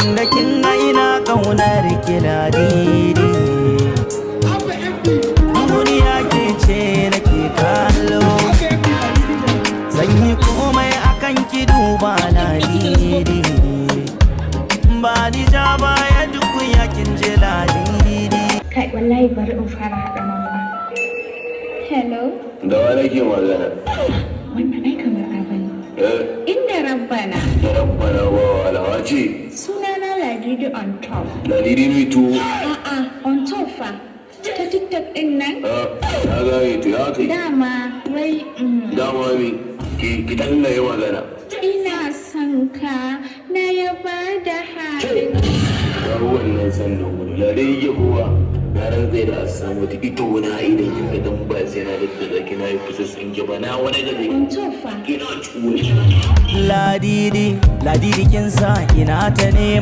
tunda kin ga ina kaunar ki ladidi. Duniya ke ce nake kallo, zan yi komai akan ki duba ladidi. Ba ni ja baya duk yakin je ladidi. Kai wallahi bari in fara haɗa nan ba. Hello? Da wa nake magana? Wannan ai kamar abani. Inda rabbana. Da rabbana wa alawaci. Sunana Ladidi on top. Ladidi ne to. A'a, on top fa. Ta TikTok din nan? Na gane to ya kai. Dama wai Dama mi ki danna yi magana. ina son ka na yaba da halin. Ya wannan san da wuri. Ladidi ya kowa. Na ran zai da samu ta ito na idan kin ga dan ba sai na da zaki na yi fusus in ji ba na wani gaje. On top fa. Ina ciwo. Ladidi, ladidi kin sa ina ta nema.